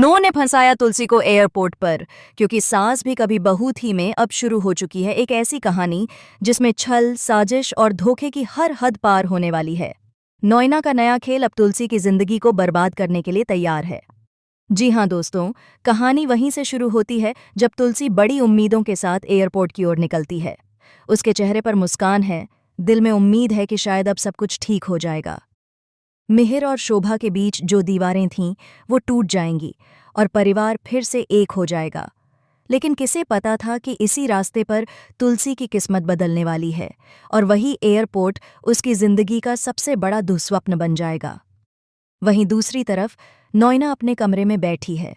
No ने फंसाया तुलसी को एयरपोर्ट पर, क्योंकि सास भी कभी बहू थी में अब शुरू हो चुकी है एक ऐसी कहानी जिसमें छल, साजिश और धोखे की हर हद पार होने वाली है। नोएना का नया खेल अब तुलसी की जिंदगी को बर्बाद करने के लिए तैयार है। जी हाँ दोस्तों, कहानी वहीं से शुरू होती है जब तुलसी बड़ी उम्मीदों के साथ एयरपोर्ट की ओर निकलती है। उसके चेहरे पर मुस्कान है, दिल में उम्मीद है कि शायद अब सब कुछ ठीक हो जाएगा। मिहिर और शोभा के बीच जो दीवारें थीं वो टूट जाएंगी और परिवार फिर से एक हो जाएगा। लेकिन किसे पता था कि इसी रास्ते पर तुलसी की किस्मत बदलने वाली है और वही एयरपोर्ट उसकी जिंदगी का सबसे बड़ा दुस्वप्न बन जाएगा। वहीं दूसरी तरफ नोएना अपने कमरे में बैठी है,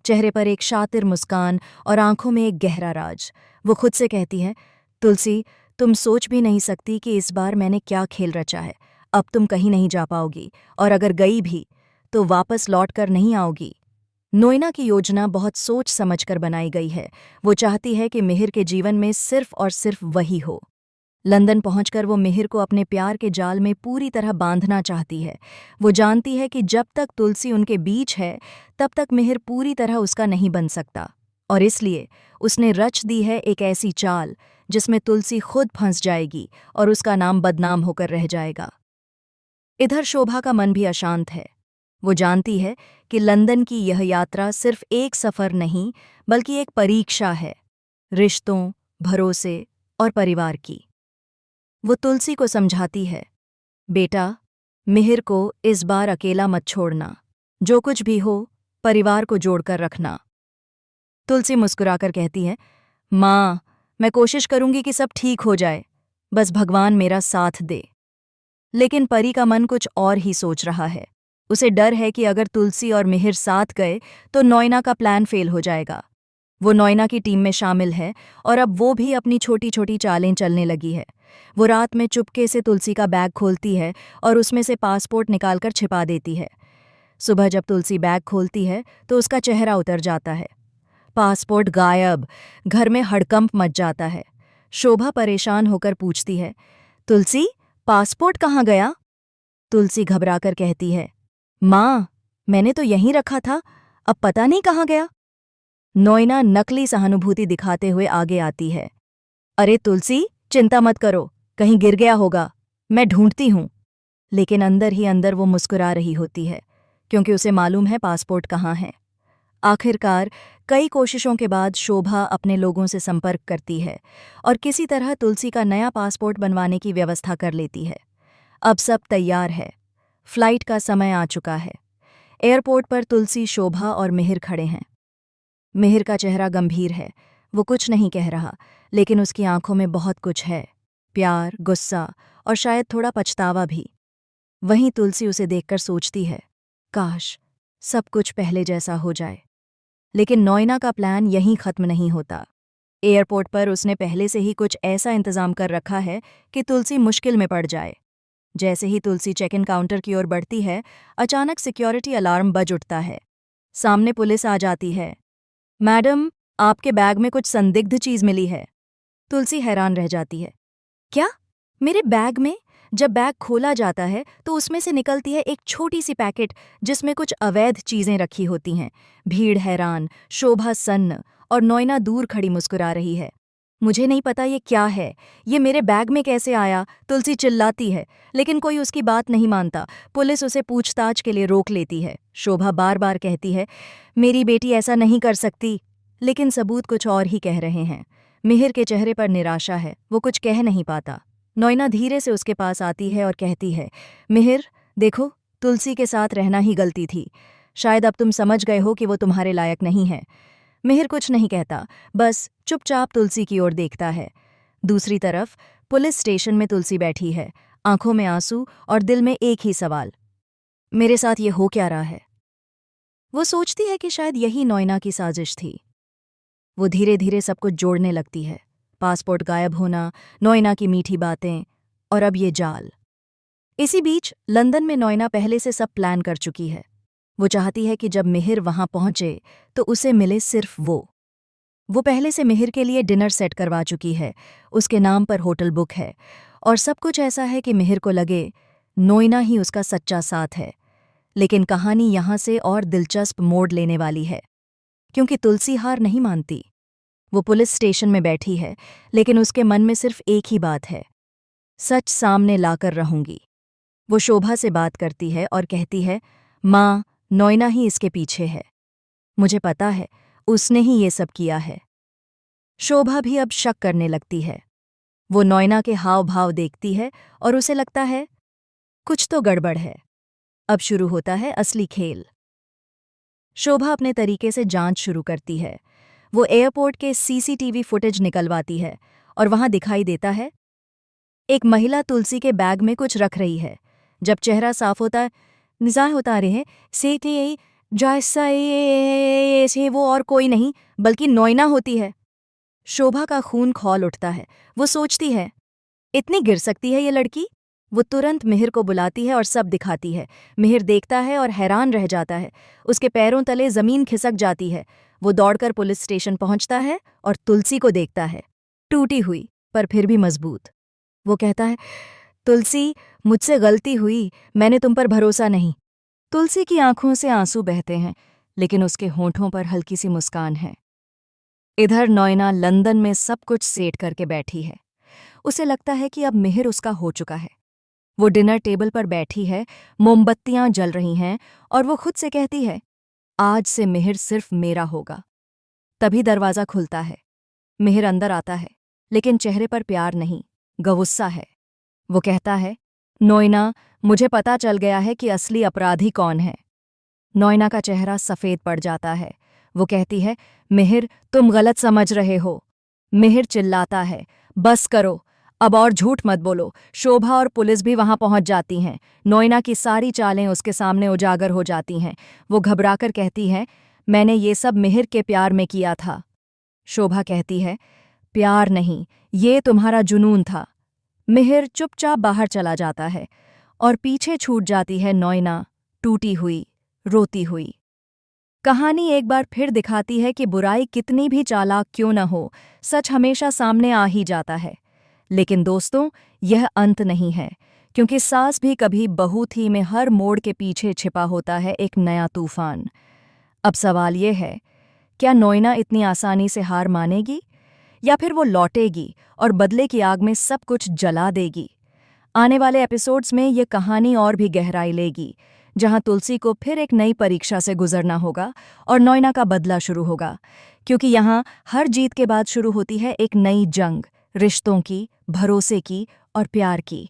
चेहरे पर एक शातिर मुस्कान और आंखों में एक गहरा राज। वो खुद से कहती है, तुलसी, तुम सोच भी नहीं सकती कि इस बार मैंने क्या खेल रचा है। अब तुम कहीं नहीं जा पाओगी, और अगर गई भी तो वापस लौट कर नहीं आओगी। नोएना की योजना बहुत सोच समझकर बनाई गई है। वो चाहती है कि मिहिर के जीवन में सिर्फ और सिर्फ वही हो। लंदन पहुंचकर वो मिहिर को अपने प्यार के जाल में पूरी तरह बांधना चाहती है। वो जानती है कि जब तक तुलसी उनके बीच है तब तक मिहिर पूरी तरह उसका नहीं बन सकता, और इसलिए उसने रच दी है एक ऐसी चाल जिसमें तुलसी खुद फंस जाएगी और उसका नाम बदनाम होकर रह जाएगा। इधर शोभा का मन भी अशांत है। वो जानती है कि लंदन की यह यात्रा सिर्फ एक सफ़र नहीं बल्कि एक परीक्षा है, रिश्तों, भरोसे और परिवार की। वो तुलसी को समझाती है, बेटा, मिहिर को इस बार अकेला मत छोड़ना। जो कुछ भी हो, परिवार को जोड़कर रखना। तुलसी मुस्कुराकर कहती है, माँ, मैं कोशिश करूंगी कि सब ठीक हो जाए, बस भगवान मेरा साथ दे। लेकिन परी का मन कुछ और ही सोच रहा है। उसे डर है कि अगर तुलसी और मिहिर साथ गए तो नोएना का प्लान फेल हो जाएगा। वो नोएना की टीम में शामिल है और अब वो भी अपनी छोटी छोटी चालें चलने लगी है। वो रात में चुपके से तुलसी का बैग खोलती है और उसमें से पासपोर्ट निकालकर छिपा देती है। सुबह जब तुलसी बैग खोलती है तो उसका चेहरा उतर जाता है। पासपोर्ट गायब। घर में हड़कंप मच जाता है। शोभा परेशान होकर पूछती है, तुलसी, पासपोर्ट कहाँ गया? तुलसी घबराकर कहती है, माँ, मैंने तो यहीं रखा था, अब पता नहीं कहाँ गया। नोएना नकली सहानुभूति दिखाते हुए आगे आती है, अरे तुलसी, चिंता मत करो, कहीं गिर गया होगा, मैं ढूंढती हूँ। लेकिन अंदर ही अंदर वो मुस्कुरा रही होती है, क्योंकि उसे मालूम है पासपोर्ट कहाँ है। आखिरकार कई कोशिशों के बाद शोभा अपने लोगों से संपर्क करती है और किसी तरह तुलसी का नया पासपोर्ट बनवाने की व्यवस्था कर लेती है। अब सब तैयार है। फ्लाइट का समय आ चुका है। एयरपोर्ट पर तुलसी, शोभा और मिहिर खड़े हैं। मिहिर का चेहरा गंभीर है। वो कुछ नहीं कह रहा, लेकिन उसकी आंखों में बहुत कुछ है, प्यार, गुस्सा और शायद थोड़ा पछतावा भी। वहीं तुलसी उसे देखकर सोचती है, काश सब कुछ पहले जैसा हो जाए। लेकिन नोएना का प्लान यहीं खत्म नहीं होता। एयरपोर्ट पर उसने पहले से ही कुछ ऐसा इंतजाम कर रखा है कि तुलसी मुश्किल में पड़ जाए। जैसे ही तुलसी चेक इन काउंटर की ओर बढ़ती है, अचानक सिक्योरिटी अलार्म बज उठता है। सामने पुलिस आ जाती है। मैडम, आपके बैग में कुछ संदिग्ध चीज मिली है। तुलसी हैरान रह जाती है, क्या? मेरे बैग में? जब बैग खोला जाता है तो उसमें से निकलती है एक छोटी सी पैकेट जिसमें कुछ अवैध चीजें रखी होती हैं। भीड़ हैरान, शोभा सन्न और नोएना दूर खड़ी मुस्कुरा रही है। मुझे नहीं पता ये क्या है, ये मेरे बैग में कैसे आया? तुलसी चिल्लाती है, लेकिन कोई उसकी बात नहीं मानता। पुलिस उसे पूछताछ के लिए रोक लेती है। शोभा बार बार कहती है, मेरी बेटी ऐसा नहीं कर सकती, लेकिन सबूत कुछ और ही कह रहे हैं। मिहिर के चेहरे पर निराशा है, वो कुछ कह नहीं पाता। नोएना धीरे से उसके पास आती है और कहती है, मिहिर, देखो, तुलसी के साथ रहना ही गलती थी। शायद अब तुम समझ गए हो कि वो तुम्हारे लायक नहीं है। मिहिर कुछ नहीं कहता, बस चुपचाप तुलसी की ओर देखता है। दूसरी तरफ पुलिस स्टेशन में तुलसी बैठी है, आंखों में आंसू और दिल में एक ही सवाल, मेरे साथ ये हो क्या रहा है? वो सोचती है कि शायद यही नोएना की साजिश थी। वो धीरे धीरे सब कुछ जोड़ने लगती है, पासपोर्ट गायब होना, नोएना की मीठी बातें और अब ये जाल। इसी बीच लंदन में नोएना पहले से सब प्लान कर चुकी है। वो चाहती है कि जब मिहिर वहां पहुंचे तो उसे मिले सिर्फ वो पहले से मिहिर के लिए डिनर सेट करवा चुकी है, उसके नाम पर होटल बुक है और सब कुछ ऐसा है कि मिहिर को लगे नोएना ही उसका सच्चा साथ है। लेकिन कहानी यहाँ से और दिलचस्प मोड़ लेने वाली है, क्योंकि तुलसी हार नहीं मानती। वो पुलिस स्टेशन में बैठी है, लेकिन उसके मन में सिर्फ एक ही बात है, सच सामने लाकर रहूंगी। वो शोभा से बात करती है और कहती है, माँ, नोयना ही इसके पीछे है। मुझे पता है, उसने ही ये सब किया है। शोभा भी अब शक करने लगती है। वो नोयना के हाव भाव देखती है और उसे लगता है कुछ तो गड़बड़ है। अब शुरू होता है असली खेल। शोभा अपने तरीके से जांच शुरू करती है। वो एयरपोर्ट के सीसीटीवी फुटेज निकलवाती है और वहां दिखाई देता है एक महिला तुलसी के बैग में कुछ रख रही है। जब चेहरा साफ होता है, निज़ाह होता रहे से जैसा से वो और कोई नहीं बल्कि नोयना होती है। शोभा का खून खौल उठता है। वो सोचती है, इतनी गिर सकती है ये लड़की। वो तुरंत मिहिर को बुलाती है और सब दिखाती है। मिहिर देखता है और हैरान रह जाता है। उसके पैरों तले जमीन खिसक जाती है। वो दौड़कर पुलिस स्टेशन पहुंचता है और तुलसी को देखता है, टूटी हुई पर फिर भी मजबूत। वो कहता है, तुलसी, मुझसे गलती हुई, मैंने तुम पर भरोसा नहीं। तुलसी की आंखों से आंसू बहते हैं, लेकिन उसके होंठों पर हल्की सी मुस्कान है। इधर नोयना लंदन में सब कुछ सेट करके बैठी है। उसे लगता है कि अब मिहिर उसका हो चुका है। वो डिनर टेबल पर बैठी है, मोमबत्तियां जल रही हैं और वो खुद से कहती है, आज से मिहिर सिर्फ मेरा होगा। तभी दरवाज़ा खुलता है। मिहिर अंदर आता है, लेकिन चेहरे पर प्यार नहीं, गुस्सा है। वो कहता है, नोयना, मुझे पता चल गया है कि असली अपराधी कौन है। नोयना का चेहरा सफ़ेद पड़ जाता है। वो कहती है, मिहिर, तुम गलत समझ रहे हो। मिहिर चिल्लाता है, बस करो, अब और झूठ मत बोलो। शोभा और पुलिस भी वहां पहुंच जाती हैं। नोयना की सारी चालें उसके सामने उजागर हो जाती हैं। वो घबराकर कहती है, मैंने ये सब मिहिर के प्यार में किया था। शोभा कहती है, प्यार नहीं, ये तुम्हारा जुनून था। मिहिर चुपचाप बाहर चला जाता है और पीछे छूट जाती है नोयना, टूटी हुई, रोती हुई। कहानी एक बार फिर दिखाती है कि बुराई कितनी भी चालाक क्यों न हो, सच हमेशा सामने आ ही जाता है। लेकिन दोस्तों, यह अंत नहीं है, क्योंकि सास भी कभी बहू थी में हर मोड़ के पीछे छिपा होता है एक नया तूफान। अब सवाल ये है, क्या नोयना इतनी आसानी से हार मानेगी, या फिर वो लौटेगी और बदले की आग में सब कुछ जला देगी? आने वाले एपिसोड्स में ये कहानी और भी गहराई लेगी, जहां तुलसी को फिर एक नई परीक्षा से गुजरना होगा और नोयना का बदला शुरू होगा, क्योंकि यहाँ हर जीत के बाद शुरू होती है एक नई जंग, रिश्तों की, भरोसे की और प्यार की।